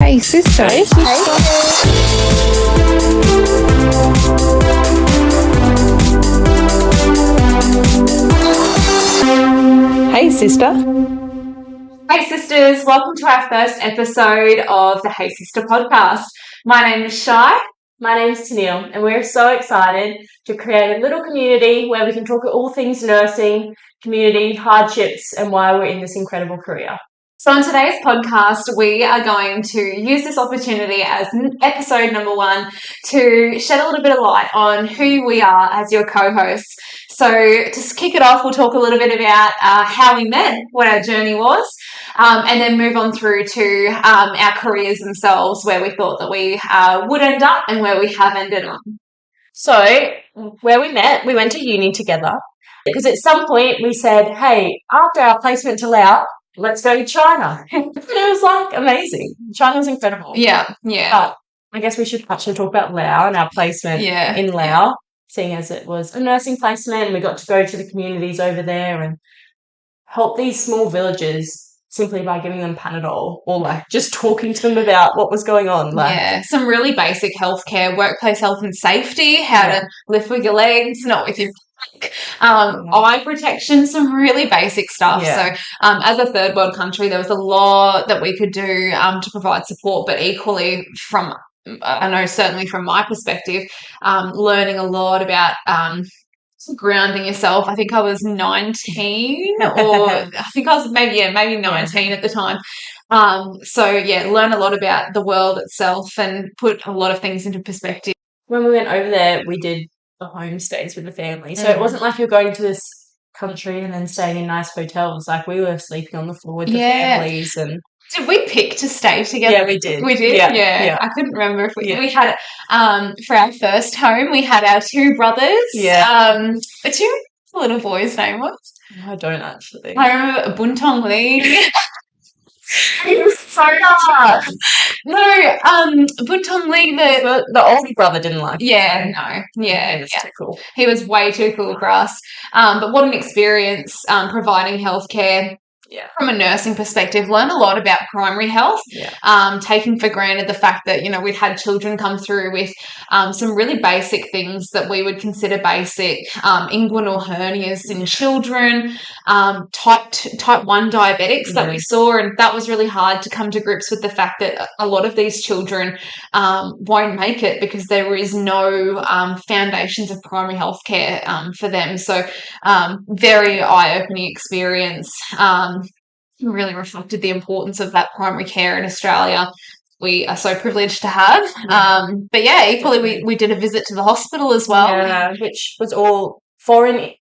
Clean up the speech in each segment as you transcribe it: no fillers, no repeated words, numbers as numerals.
Hey sister. Hey sister. Hey sister. Hey sisters, welcome to our first episode of the Hey Sister podcast. My name is Shai. My name is Tennille, and we're so excited to create a little community where we can talk all things nursing, community, hardships, and why we're in this incredible career. So on today's podcast, we are going to use this opportunity as episode number 1 to shed a little bit of light on who we are as your co-hosts. So to kick it off, we'll talk a little bit about how we met, what our journey was, and then move on through to our careers themselves, where we thought that we would end up and where we have ended up. So where we met, we went to uni together because at some point we said, hey, after our placement to Laos, let's go to China. It was like amazing. China was incredible. Yeah. But I guess we should actually talk about Laos and our placement in Laos, seeing as it was a nursing placement and we got to go to the communities over there and help these small villages simply by giving them Panadol or like just talking to them about what was going on. Some really basic healthcare, workplace health and safety, how to lift with your legs, not with your eye protection, some really basic stuff. So as a third world country, there was a lot that we could do to provide support, but equally from, I know certainly from my perspective, learning a lot about grounding yourself. I think I was 19 or I think I was maybe 19 at the time. Learn a lot about the world itself and put a lot of things into perspective. When we went over there, we did the homestays with the family. So it wasn't like you're going to this country and then staying in nice hotels. Like we were sleeping on the floor with the families. And did we pick to stay together? Yeah, we did. We did? Yeah. I couldn't remember if we had for our first home, we had our 2 brothers. What's your little boy's name was? I don't actually. I remember Buntong Lee. He was so hard. No, Buntong Lee, the older brother didn't like it. He was too cool. He was way too cool for us. But what an experience providing healthcare. From a nursing perspective, learn a lot about primary health, taking for granted the fact that, we'd had children come through with some really basic things that we would consider basic, inguinal hernias in children, type 1 diabetics that we saw, and that was really hard to come to grips with the fact that a lot of these children won't make it because there is no foundations of primary health care for them. So very eye-opening experience. Really reflected the importance of that primary care in Australia. We are so privileged to have. But equally we did a visit to the hospital as well. Yeah, which was all foreign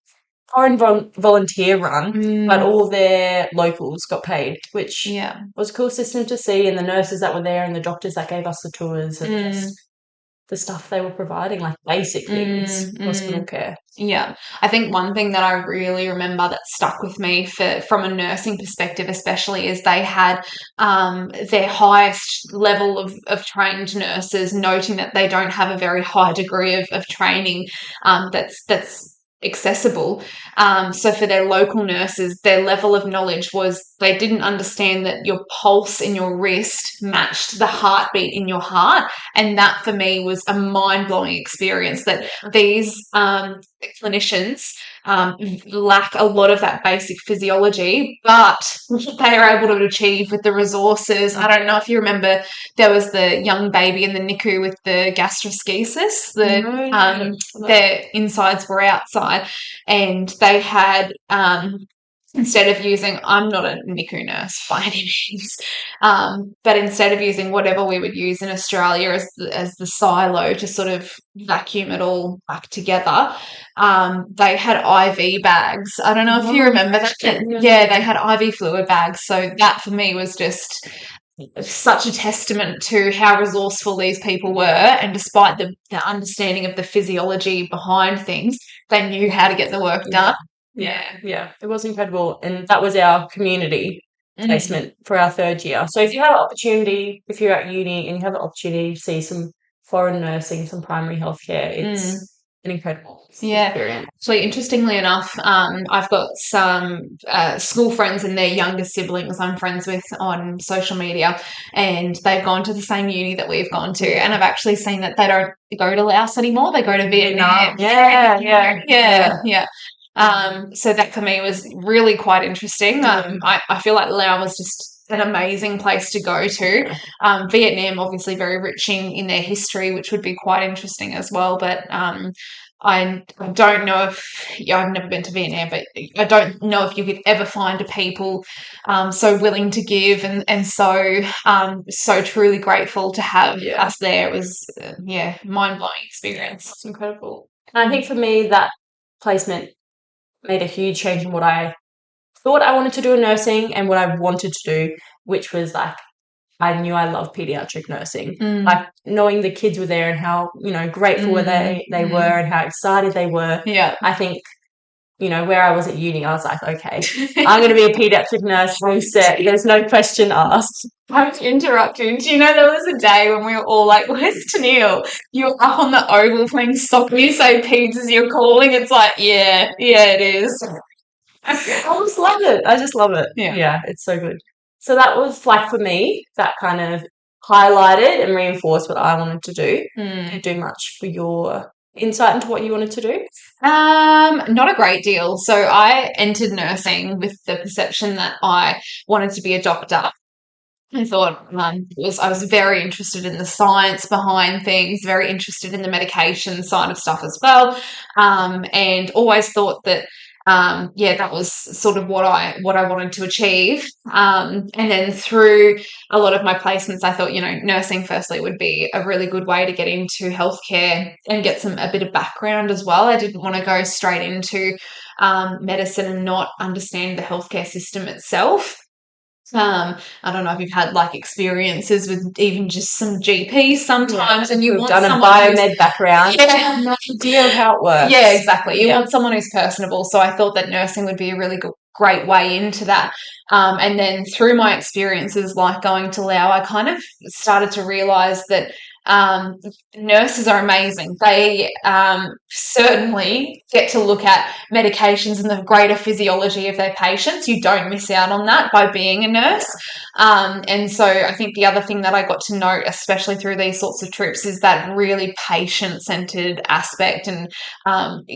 volunteer run, but all their locals got paid, which was a cool system to see, and the nurses that were there and the doctors that gave us the tours and just the stuff they were providing, like basic things, hospital care. Yeah. I think one thing that I really remember that stuck with me from a nursing perspective especially is they had their highest level of trained nurses noting that they don't have a very high degree of training that's accessible. So for their local nurses, their level of knowledge was they didn't understand that your pulse in your wrist matched the heartbeat in your heart. And that for me was a mind-blowing experience that these clinicians lack a lot of that basic physiology, but they are able to achieve with the resources. I don't know if you remember, there was the young baby in the NICU with the gastroschisis. Their insides were outside, and they had instead of using, I'm not a NICU nurse by any means, but instead of using whatever we would use in Australia as the silo to sort of vacuum it all back together, they had IV bags. I don't know if you remember that. They had IV fluid bags. So that for me was just such a testament to how resourceful these people were, and despite the understanding of the physiology behind things, they knew how to get the work done. Yeah, it was incredible, and that was our community placement for our 3rd year. So if you have an opportunity, if you're at uni and you have an opportunity to see some foreign nursing, some primary healthcare, an incredible Yeah. experience. Actually, interestingly enough, I've got some school friends and their younger siblings I'm friends with on social media, and they've gone to the same uni that we've gone to. And I've actually seen that they don't go to Laos anymore; they go to Vietnam. Yeah. So that for me was really quite interesting. I feel like Laos was just an amazing place to go to. Vietnam, obviously, very rich in their history, which would be quite interesting as well. But I don't know if I've never been to Vietnam, but I don't know if you could ever find a people so willing to give and so truly grateful to have us there. It was mind blowing experience. It's incredible. And I think for me that placement made a huge change in what I thought I wanted to do in nursing and what I wanted to do, which was like I knew I loved pediatric nursing. Like knowing the kids were there and how, grateful they were and how excited they were. Yeah. I think, where I was at uni, I was like, okay, I'm going to be a pediatric nurse. I'm set. There's no question asked. I have to interrupt you. Do you know there was a day when we were all like, where's Tennille? You're up on the oval playing soccer. You say peds as you're calling. It's like, yeah, it is. I just love it. I just love it. Yeah, it's so good. So that was like for me, that kind of highlighted and reinforced what I wanted to do. Did you do much for your insight into what you wanted to do? Not a great deal. So I entered nursing with the perception that I wanted to be a doctor. I thought I was very interested in the science behind things, very interested in the medication side of stuff as well, and always thought that that was sort of what I wanted to achieve. And then through a lot of my placements, I thought nursing firstly would be a really good way to get into healthcare and get a bit of background as well. I didn't want to go straight into medicine and not understand the healthcare system itself. I don't know if you've had like experiences with even just some GPs sometimes, and you want done a biomed background. Yeah, no idea of how it works. Yeah, exactly. You want someone who's personable. So I thought that nursing would be a really great way into that. And then through my experiences, like going to Lao, I kind of started to realize that nurses are amazing. They certainly get to look at medications and the greater physiology of their patients. You don't miss out on that by being a nurse. And so I think the other thing that I got to note, especially through these sorts of trips, is that really patient-centered aspect and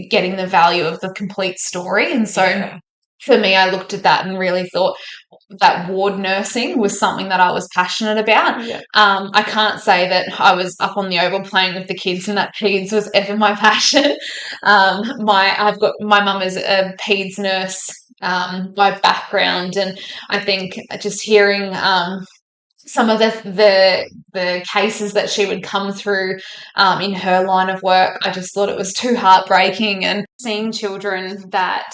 getting the value of the complete story. And so for me, I looked at that and really thought that ward nursing was something that I was passionate about. I can't say that I was up on the oval playing with the kids and that peds was ever my passion. My mum is a peds nurse by background, and I think just hearing some of the cases that she would come through in her line of work, I just thought it was too heartbreaking. And seeing children that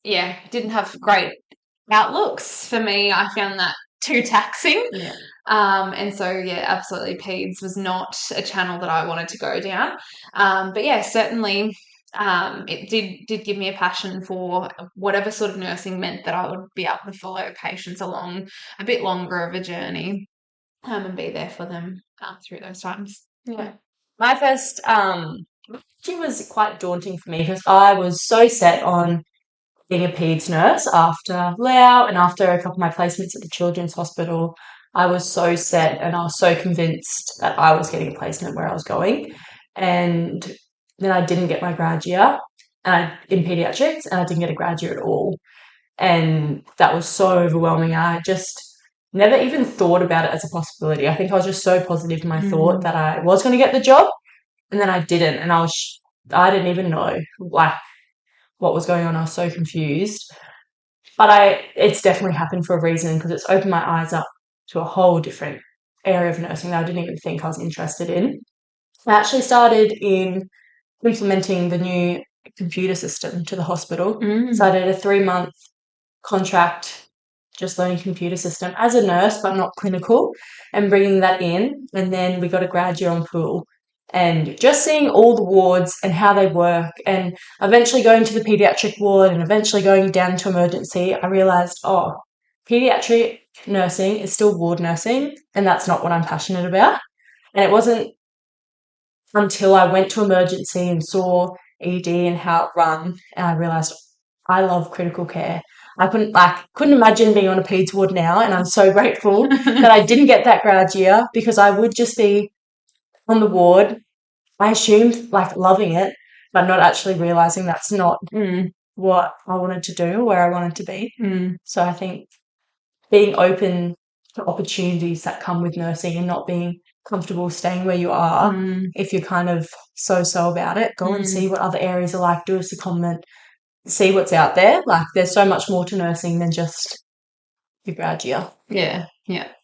didn't have great outlooks, for me, I found that too taxing. And so absolutely peds was not a channel that I wanted to go down. But certainly it did give me a passion for whatever sort of nursing meant that I would be able to follow patients along a bit longer of a journey and be there for them through those times. My first she was quite daunting for me because I was so set on being a peds nurse after Lao and after a couple of my placements at the Children's Hospital. I was so set and I was so convinced that I was getting a placement where I was going. And then I didn't get my grad year in pediatrics, and I didn't get a grad year at all. And that was so overwhelming. I just never even thought about it as a possibility. I think I was just so positive in my thought that I was going to get the job, and then I didn't. And I didn't even know like what was going on. I was so confused. But it's definitely happened for a reason, because it's opened my eyes up to a whole different area of nursing that I didn't even think I was interested in. I actually started in implementing the new computer system to the hospital. So I did a 3-month contract just learning computer system as a nurse, but not clinical, and bringing that in. And then we got a grad year on pool, and just seeing all the wards and how they work, and eventually going to the pediatric ward and eventually going down to emergency, I realised, pediatric nursing is still ward nursing, and that's not what I'm passionate about. And it wasn't until I went to emergency and saw ED and how it run, and I realised I love critical care. I couldn't imagine being on a peds ward now, and I'm so grateful that I didn't get that grad year, because I would just be on the ward. I assumed loving it, but not actually realising that's not what I wanted to do, where I wanted to be. So I think being open to opportunities that come with nursing and not being comfortable staying where you are, if you're kind of so about it, go and see what other areas are like, do a secondment, see what's out there. There's so much more to nursing than just your grad year. Yeah,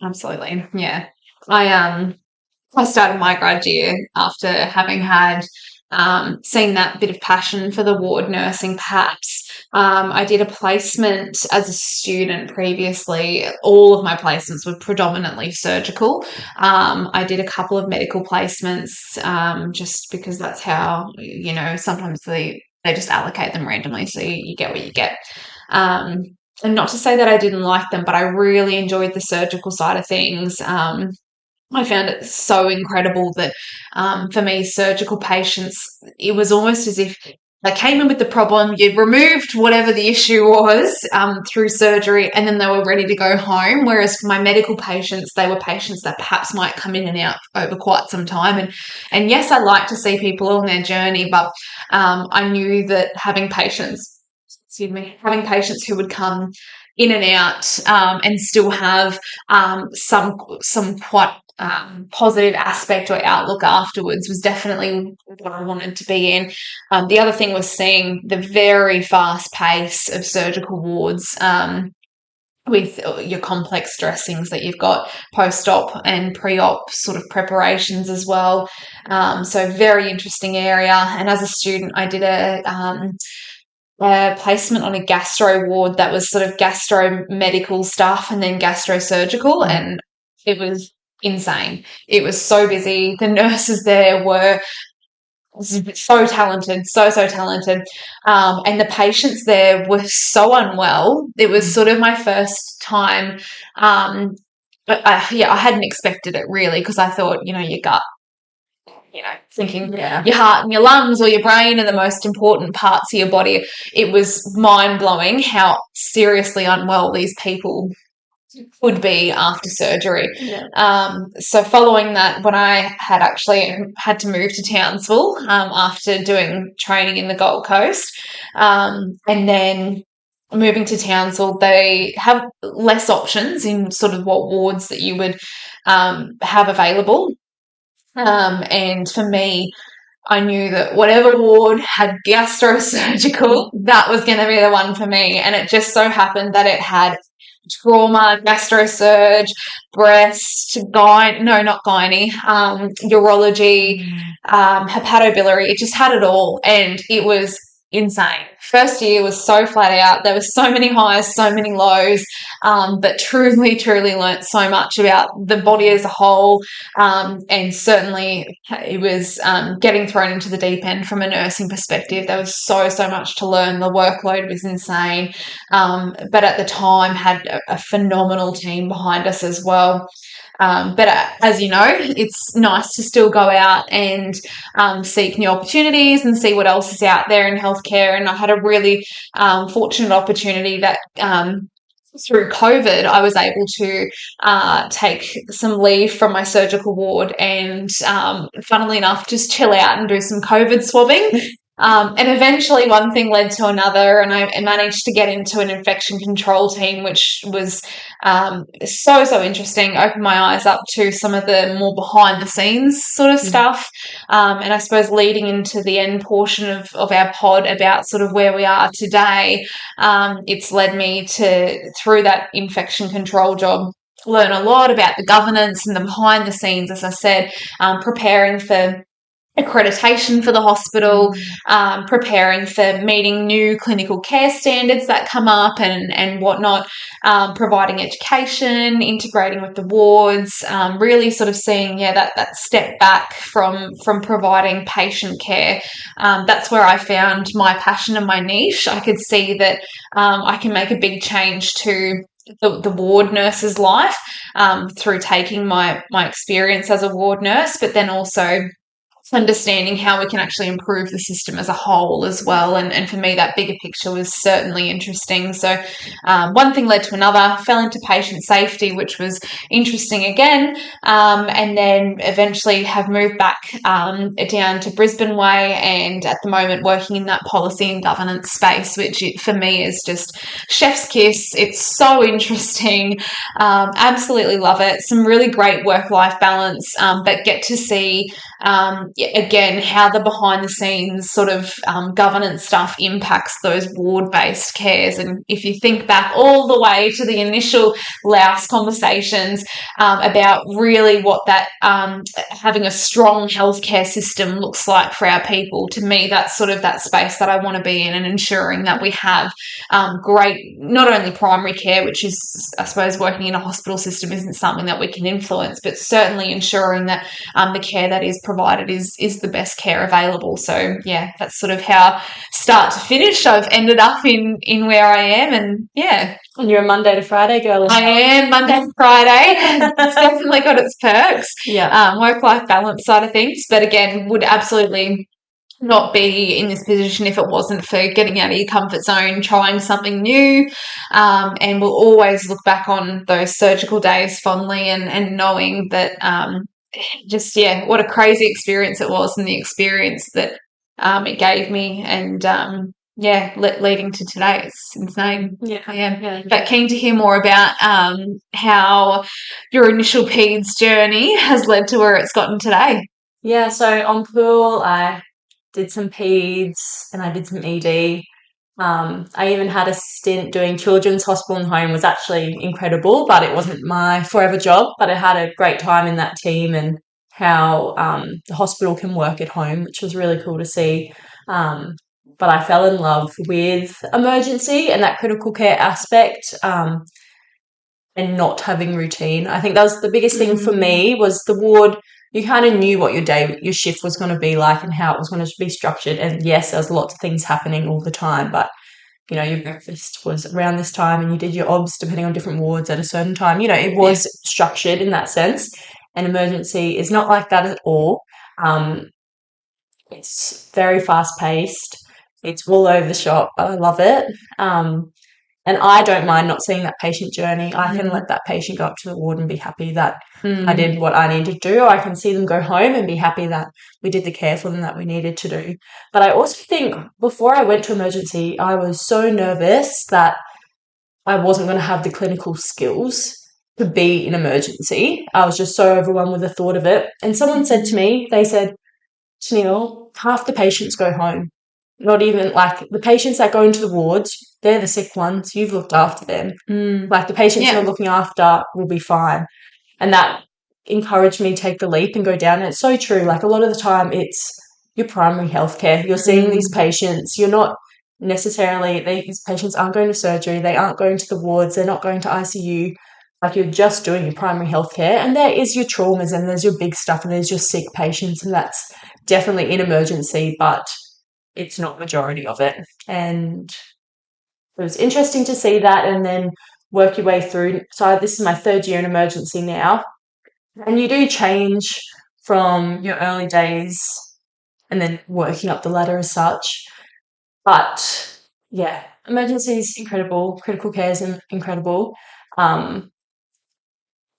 absolutely. Yeah. I started my grad year after having had seen that bit of passion for the ward nursing perhaps. I did a placement as a student previously. All of my placements were predominantly surgical. I did a couple of medical placements just because that's how, sometimes they just allocate them randomly, so you get what you get. And not to say that I didn't like them, but I really enjoyed the surgical side of things. I found it so incredible that for me, surgical patients, it was almost as if they came in with the problem, you removed whatever the issue was through surgery, and then they were ready to go home. Whereas for my medical patients, they were patients that perhaps might come in and out over quite some time. And yes, I like to see people on their journey, but I knew that having patients who would come in and out and still have some quite positive aspect or outlook afterwards was definitely what I wanted to be in. The other thing was seeing the very fast pace of surgical wards with your complex dressings that you've got post-op and pre-op sort of preparations as well. So very interesting area. And as a student, I did a placement on a gastro ward that was sort of gastro medical stuff and then gastrosurgical, and it was insane. It was so busy. The nurses there were so talented, so talented, and the patients there were so unwell. It was sort of my first time. But I hadn't expected it really, because I thought, your gut, thinking your heart and your lungs or your brain are the most important parts of your body. It was mind-blowing how seriously unwell these people would be after surgery. So following that, when I had actually had to move to Townsville after doing training in the Gold Coast, and then moving to Townsville, they have less options in sort of what wards that you would have available. And for me, I knew that whatever ward had gastrosurgical, that was going to be the one for me. And it just so happened that it had trauma, gastrosurge, breast, not gynae, urology, hepatobiliary. It just had it all, and it was insane. First year was so flat out. There were so many highs, so many lows, but truly learnt so much about the body as a whole, and certainly it was getting thrown into the deep end from a nursing perspective. There was so much to learn. The workload was insane, but at the time had a phenomenal team behind us as well. But as you know, it's nice to still go out and seek new opportunities and see what else is out there in healthcare. And I had a really fortunate opportunity that through COVID, I was able to take some leave from my surgical ward and, funnily enough, just chill out and do some COVID swabbing. And eventually one thing led to another, and I managed to get into an infection control team, which was so interesting. Opened my eyes up to some of the more behind the scenes sort of stuff. And I suppose leading into the end portion of our pod about sort of where we are today, it's led me to, through that infection control job, learn a lot about the governance and the behind the scenes, as I said, preparing for accreditation for the hospital, preparing for meeting new clinical care standards that come up and whatnot, providing education, integrating with the wards, really sort of seeing that step back from providing patient care. That's where I found my passion and my niche. I could see that I can make a big change to the ward nurse's life through taking my experience as a ward nurse, but then also understanding how we can actually improve the system as a whole as well. And for me, that bigger picture was certainly interesting. So one thing led to another, fell into patient safety, which was interesting again, and then eventually have moved back down to Brisbane way, and at the moment working in that policy and governance space, which for me is just chef's kiss. It's so interesting. Absolutely love it. Some really great work-life balance, but get to see again how the behind the scenes sort of governance stuff impacts those ward-based cares. And if you think back all the way to the initial Laos conversations about really what that having a strong healthcare system looks like for our people, to me that's sort of that space that I want to be in, and ensuring that we have great, not only primary care, which is, I suppose, working in a hospital system isn't something that we can influence, but certainly ensuring that the care that is provided is the best care available. So yeah, that's sort of how start to finish I've ended up in where I am. And yeah, and you're a Monday to Friday girl. I am Monday to Friday. It's definitely got its perks. Yeah. Work-life balance side of things, but again, would absolutely not be in this position if it wasn't for getting out of your comfort zone, trying something new, and we'll always look back on those surgical days fondly, and knowing that just, yeah, what a crazy experience it was, and the experience that it gave me, and leading to today. It's insane. Yeah. I am. But keen to hear more about how your initial PEDS journey has led to where it's gotten today. Yeah, so on pool, I did some PEDS and I did some ED. I even had a stint doing children's hospital and home. Was actually incredible, but it wasn't my forever job. But I had a great time in that team, and how the hospital can work at home, which was really cool to see. But I fell in love with emergency and that critical care aspect, and not having routine. I think that was the biggest thing for me, was the ward. You kind of knew what your shift was going to be like and how it was going to be structured. And yes, there was lots of things happening all the time, but you know, your breakfast was around this time and you did your obs depending on different wards at a certain time. You know, it was structured in that sense. And emergency is not like that at all. It's very fast paced. It's all over the shop. I love it. And I don't mind not seeing that patient journey. I can let that patient go up to the ward and be happy that I did what I needed to do. Or I can see them go home and be happy that we did the care for them that we needed to do. But I also think before I went to emergency, I was so nervous that I wasn't going to have the clinical skills to be in emergency. I was just so overwhelmed with the thought of it. And someone said to me, they said, Chanel, half the patients go home. Not even, like, the patients that go into the wards, they're the sick ones. You've looked after them. Like, the patients you're looking after will be fine. And that encouraged me to take the leap and go down. And it's so true. Like, a lot of the time it's your primary healthcare. You're seeing these patients. You're not necessarily, these patients aren't going to surgery. They aren't going to the wards. They're not going to ICU. Like, you're just doing your primary healthcare. And there is your traumas and there's your big stuff and there's your sick patients. And that's definitely in emergency, but it's not majority of it. And it was interesting to see that, and then work your way through. So this is my third year in emergency now, and you do change from your early days and then working up the ladder as such. But yeah, emergency is incredible. Critical care is incredible.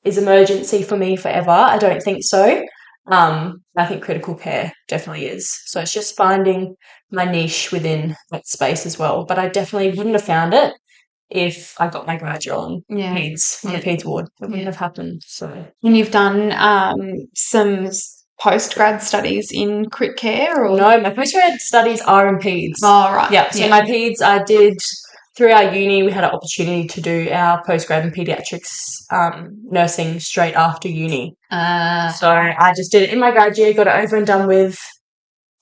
Is emergency for me forever? I don't think so. I think critical care definitely is. So it's just finding my niche within that space as well. But I definitely wouldn't have found it if I got my graduate on PEDS, on the PEDS ward. It wouldn't have happened. So, and you've done some post-grad studies in crit care? Or? No, my post-grad studies are in PEDS. Oh, right. Yeah, so my PEDS I did through our uni. We had an opportunity to do our postgrad in paediatrics nursing straight after uni. So I just did it in my grad year, got it over and done with.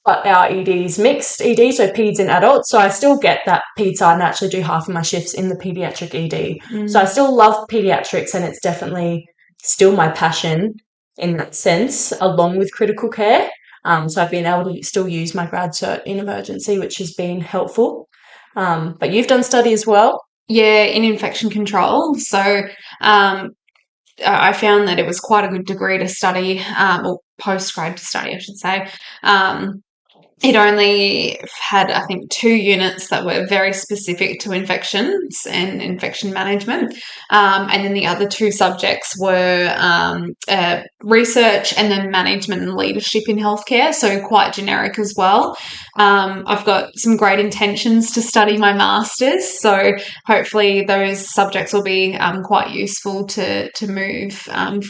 But our ED is mixed ED, so PEDS and adults. So I still get that PEDS side and actually do half of my shifts in the paediatric ED. So I still love paediatrics, and it's definitely still my passion in that sense, along with critical care. So I've been able to still use my grad cert in emergency, which has been helpful. But you've done study as well? Yeah, in infection control. So I found that it was quite a good degree to study, or postgrad to study, I should say. It only had, I think, 2 units that were very specific to infections and infection management. And then the other 2 subjects were research and then management and leadership in healthcare, so quite generic as well. I've got some great intentions to study my master's, so hopefully those subjects will be quite useful to move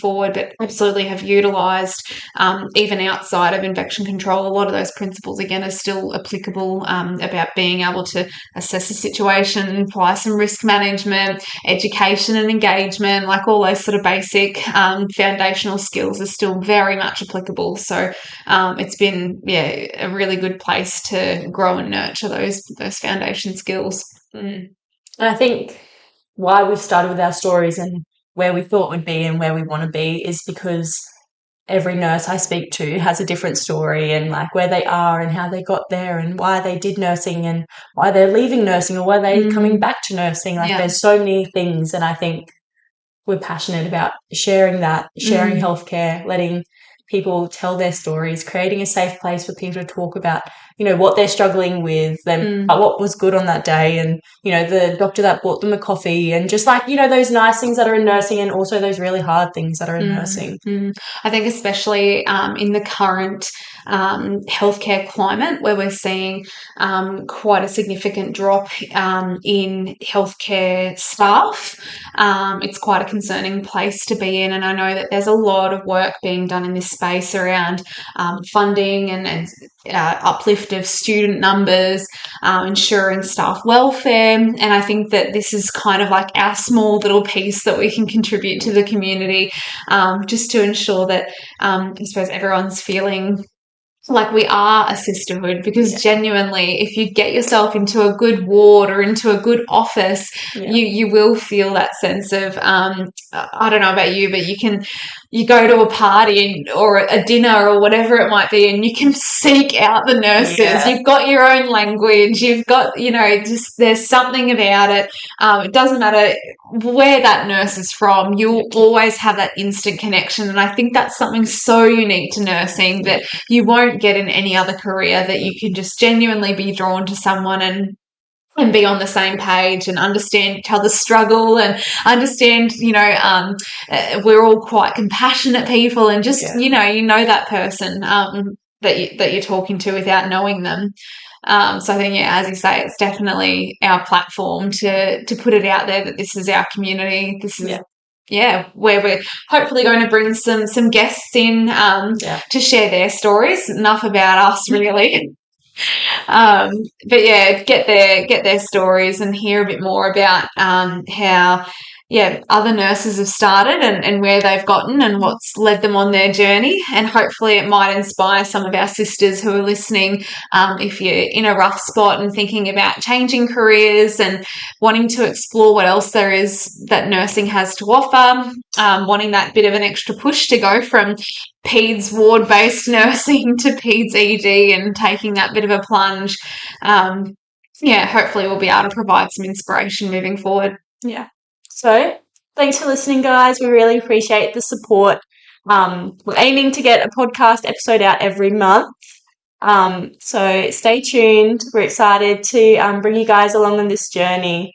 forward, but absolutely have utilised, even outside of infection control, a lot of those principles again are still applicable, about being able to assess a situation, apply some risk management, education and engagement, like all those sort of basic foundational skills are still very much applicable. So it's been a really good place to grow and nurture those foundation skills. And I think why we've started with our stories and where we thought we'd be and where we want to be is because every nurse I speak to has a different story, and like where they are and how they got there and why they did nursing and why they're leaving nursing or why they're coming back to nursing. Like there's so many things, and I think we're passionate about sharing that, sharing healthcare, letting people tell their stories, creating a safe place for people to talk about, what they're struggling with and what was good on that day, and, the doctor that bought them a coffee, and just like, those nice things that are in nursing and also those really hard things that are in nursing. I think especially in the current healthcare climate where we're seeing quite a significant drop in healthcare staff, it's quite a concerning place to be in, and I know that there's a lot of work being done in this space around funding and uplift of student numbers, ensuring staff welfare, and I think that this is kind of like our small little piece that we can contribute to the community, just to ensure that I suppose everyone's feeling like we are a sisterhood, because genuinely, if you get yourself into a good ward or into a good office, you will feel that sense of, I don't know about you, but you go to a party or a dinner or whatever it might be, and you can seek out the nurses. You've got your own language. You've got, just there's something about it. It doesn't matter where that nurse is from. You'll always have that instant connection, and I think that's something so unique to nursing that you won't get in any other career, that you can just genuinely be drawn to someone and be on the same page and understand each other's struggle and understand, we're all quite compassionate people, and just, that person that you're talking to without knowing them. So I think, as you say, it's definitely our platform to put it out there that this is our community. This is where we're hopefully going to bring some guests in to share their stories. Enough about us, really. But get their stories and hear a bit more about how other nurses have started and where they've gotten and what's led them on their journey, and hopefully it might inspire some of our sisters who are listening, if you're in a rough spot and thinking about changing careers and wanting to explore what else there is that nursing has to offer, wanting that bit of an extra push to go from peds ward-based nursing to peds ED and taking that bit of a plunge. Hopefully we'll be able to provide some inspiration moving forward. So thanks for listening, guys. We really appreciate the support. We're aiming to get a podcast episode out every month. So stay tuned. We're excited to bring you guys along on this journey.